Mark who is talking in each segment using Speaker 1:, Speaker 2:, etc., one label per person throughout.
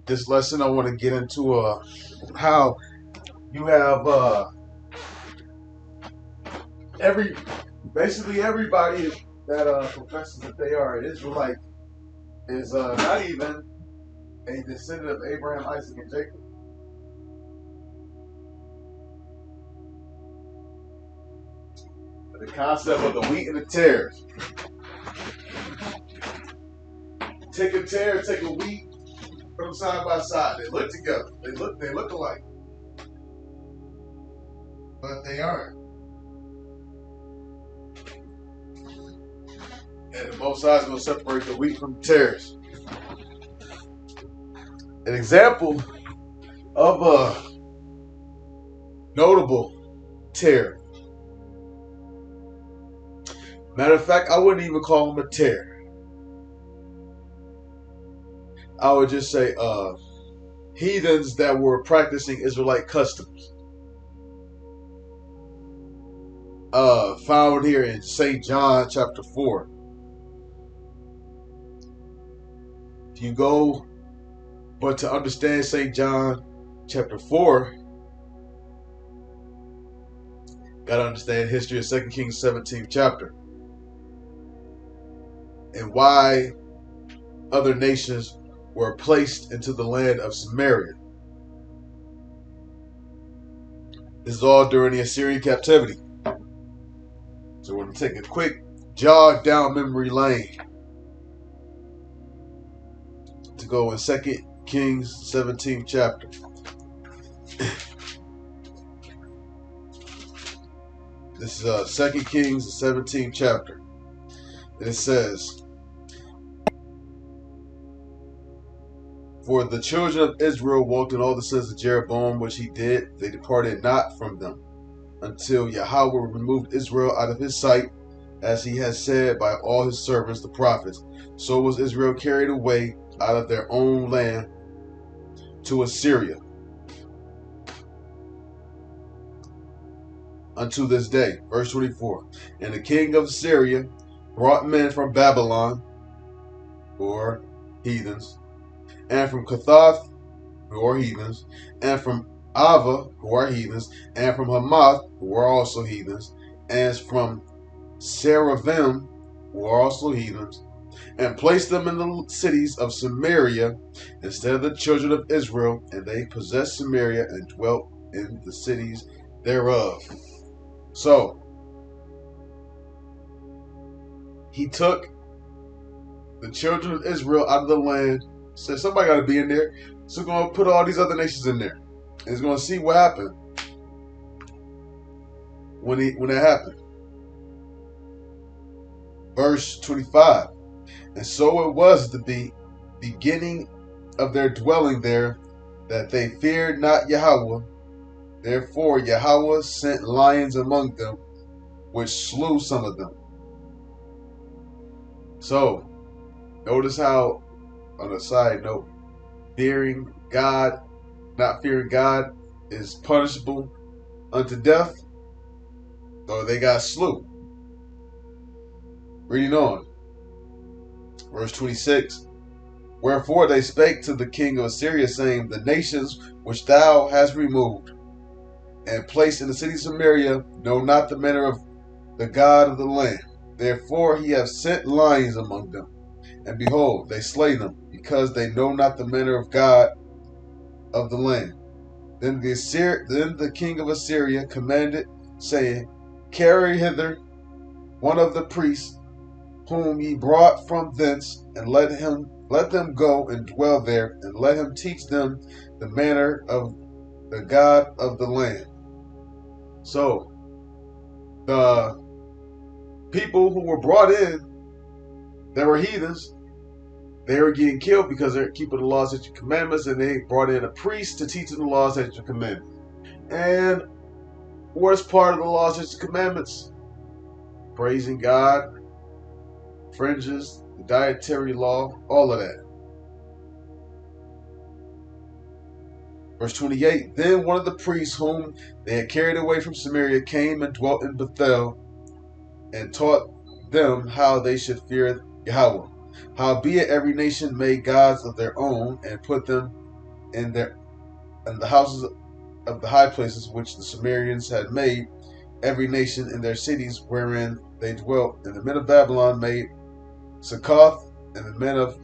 Speaker 1: This lesson I want to get into how you have every basically everybody that professes that they are an Israelite is not even a descendant of Abraham, Isaac, and Jacob. The concept of the wheat and the tares. Take a tare, take a wheat, put them side by side. They look together. They look alike, but they aren't. And the Most High is going to separate the wheat from the tares. An example of a notable tare. Matter of fact, I wouldn't even call him a tare. I would just say heathens that were practicing Israelite customs. Found here in St. John chapter 4. If you go, but to understand St. John chapter 4, gotta understand history of 2 Kings 17th chapter. And why other nations were placed into the land of Samaria. This is all during the Assyrian captivity. So we're going to take a quick jog down memory lane to go in 2 Kings 17th chapter. This is 2 Kings 17th chapter. And it says, "For the children of Israel walked in all the sins of Jeroboam, which he did. They departed not from them, until Yahweh removed Israel out of his sight, as he has said by all his servants the prophets. So was Israel carried away out of their own land to Assyria, unto this day." Verse 24. "And the king of Assyria brought men from Babylon," or heathens, "and from Cuthath," who are heathens, "and from Ava," who are heathens, "and from Hamath," who are also heathens, "and from Seraphim," who are also heathens, "and placed them in the cities of Samaria instead of the children of Israel, and they possessed Samaria and dwelt in the cities thereof." So, he took the children of Israel out of the land, said somebody got to be in there, so we're going to put all these other nations in there. And he's going to see what happened when that happened. Verse 25. "And so it was at the beginning of their dwelling there, that they feared not Yahweh. Therefore Yahweh sent lions among them, which slew some of them." So, notice how, on a side note, fearing God, not fearing God is punishable unto death, or they got slew. Reading on. Verse 26. "Wherefore they spake to the king of Assyria, saying, The nations which thou hast removed and placed in the city of Samaria know not the manner of the God of the land. Therefore he hath sent lions among them, and behold, they slay them, because they know not the manner of God of the land. Then the king of Assyria commanded, saying, Carry hither one of the priests whom ye brought from thence, and let them go and dwell there, and let him teach them the manner of the God of the land." So, the people who were brought in, they were heathens. They were getting killed because they're keeping the laws, statutes, and commandments, and they brought in a priest to teach them the laws, statutes, and commandments. And worst part of the laws, statutes, and commandments? Praising God, fringes, the dietary law, all of that. Verse 28, "Then one of the priests whom they had carried away from Samaria came and dwelt in Bethel, and taught them how they should fear Yahweh. Howbeit every nation made gods of their own, and put them in the houses of the high places which the Sumerians had made, every nation in their cities wherein they dwelt. And the men of Babylon made Succoth, and the men of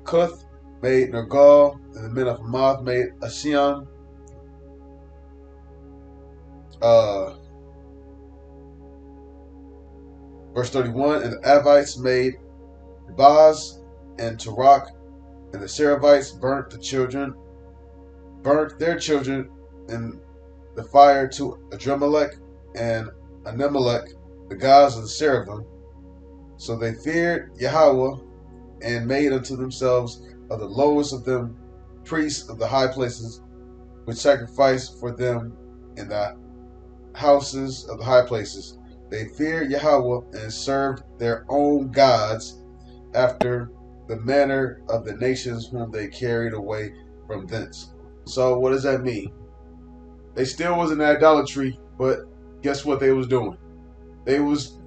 Speaker 1: Cuth made Nergal, and the men of Hamath made Ashiam. Verse 31, and the Avites made Baz and Tarak, and the Seravites burnt their children in the fire to Adremelech and Anemelech, the gods of the seraphim. So they feared Yahweh and made unto themselves of the lowest of them priests of the high places, which sacrificed for them in the houses of the high places. They feared Yahweh and served their own gods after the manner of the nations whom they carried away from thence. So what does that mean? They still was in idolatry, but guess what they was doing? They was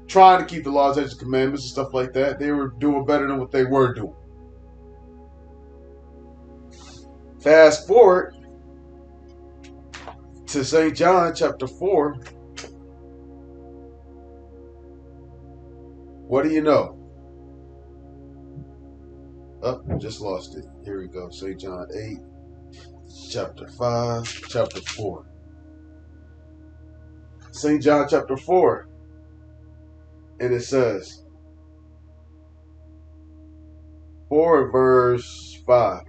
Speaker 1: trying to keep the laws, statutes, commandments, and stuff like that. They were doing better than what they were doing. Fast forward to St. John chapter 4. What do you know? Oh, just lost it. Here we go. St. John 8, chapter 5, chapter 4. St. John chapter 4. And it says, 4 verse 5.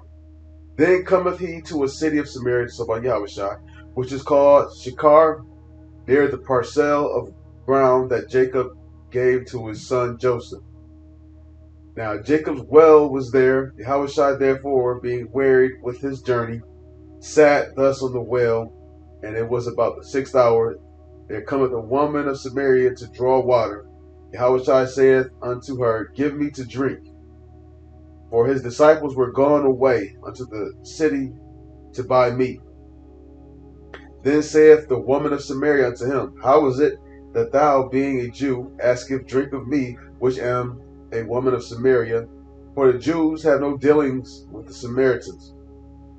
Speaker 1: Then cometh he to a city of Samaria, so by Yahushua, which is called Shechar, near the parcel of ground that Jacob gave to his son Joseph. Now Jacob's well was there. Yahushua therefore, being wearied with his journey, sat thus on the well, and it was about the 6th hour. There cometh a woman of Samaria to draw water. Yahushua saith unto her, Give me to drink. For his disciples were gone away unto the city to buy meat. Then saith the woman of Samaria unto him, How is it that thou, being a Jew, askest drink of me, which am a woman of Samaria? For the Jews have no dealings with the Samaritans.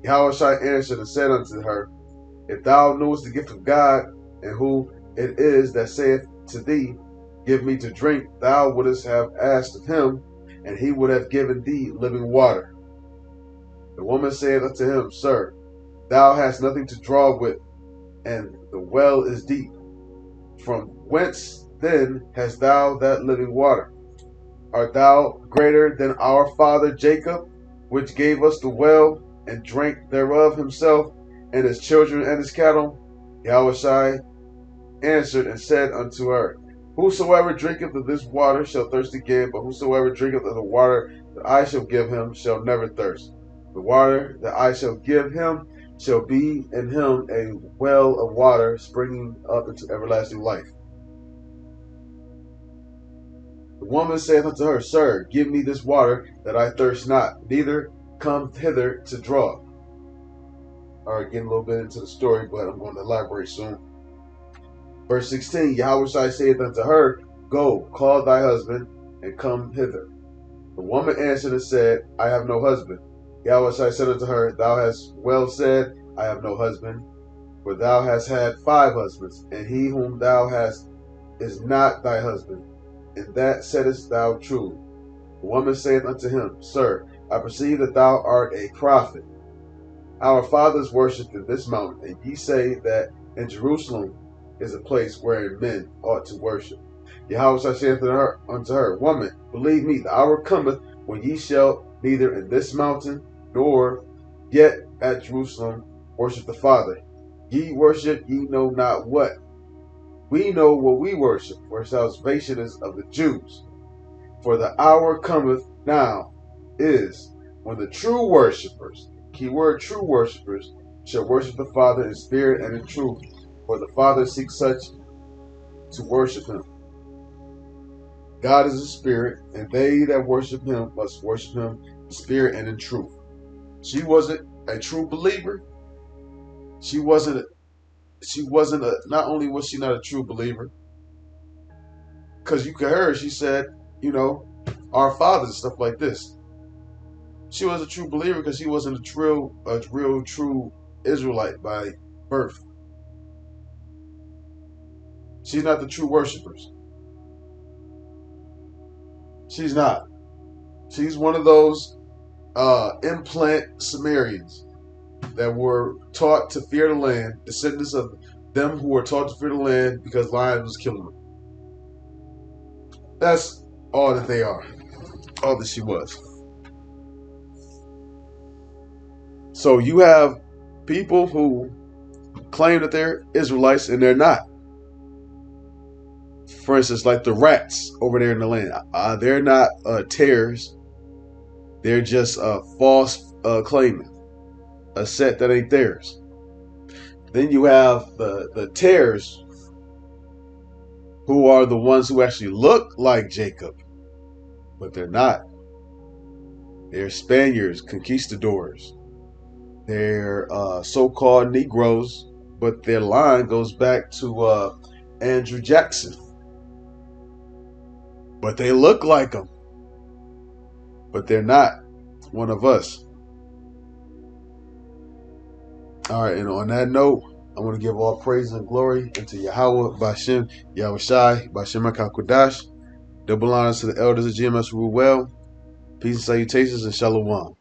Speaker 1: Yahushua answered and said unto her, If thou knewest the gift of God, and who it is that saith to thee, Give me to drink, thou wouldst have asked of him, and he would have given thee living water. The woman said unto him, Sir, thou hast nothing to draw with, and the well is deep. From whence then hast thou that living water? Art thou greater than our father Jacob, which gave us the well, and drank thereof himself, and his children, and his cattle? Yahushua answered and said unto her, Whosoever drinketh of this water shall thirst again, but whosoever drinketh of the water that I shall give him shall never thirst. The water that I shall give him shall be in him a well of water springing up into everlasting life. The woman saith unto her, Sir, give me this water that I thirst not, neither come hither to draw. Alright, getting a little bit into the story, but I'm going to elaborate soon. Verse 16, Yahushua saith unto her, Go, call thy husband, and come hither. The woman answered and said, I have no husband. Yahushua said unto her, Thou hast well said, I have no husband, for thou hast had 5 husbands, and he whom thou hast is not thy husband. In that saidst thou truly. The woman saith unto him, Sir, I perceive that thou art a prophet. Our fathers worshipped in this mountain, and ye say that in Jerusalem is a place wherein men ought to worship. Yahushua saith unto her, Woman, believe me, the hour cometh when ye shall neither in this mountain nor yet at Jerusalem worship the Father. Ye worship ye know not what. We know what we worship, for salvation is of the Jews. For the hour cometh now is when the true worshippers, keyword true worshippers, shall worship the Father in spirit and in truth. For the Father seeks such to worship him. God is a spirit, and they that worship him must worship him in spirit and in truth. She wasn't a true believer. Not only was she not a true believer, because you could hear her, she said, our fathers and stuff like this. she was a true believer because she wasn't a real true Israelite by birth. She's not the true worshipers. She's not. She's one of those implant Sumerians that were taught to fear the land, descendants of them who were taught to fear the land because lions was killing them. That's all that they are. All that she was. So you have people who claim that they're Israelites and they're not. For instance, like the rats over there in the land. They're not tares. They're just false claiming. A set that ain't theirs. Then you have the tares, who are the ones who actually look like Jacob, but they're not. They're Spaniards, conquistadors. They're so-called Negroes, but their line goes back to Andrew Jackson. But they look like them, but they're not one of us. All right, and on that note, I want to give all praise and glory unto Yahweh, Bashem, Yahushai, Bashem HaKakodash. Double honors to the elders of GMS Rule Well. Peace and salutations and shalom.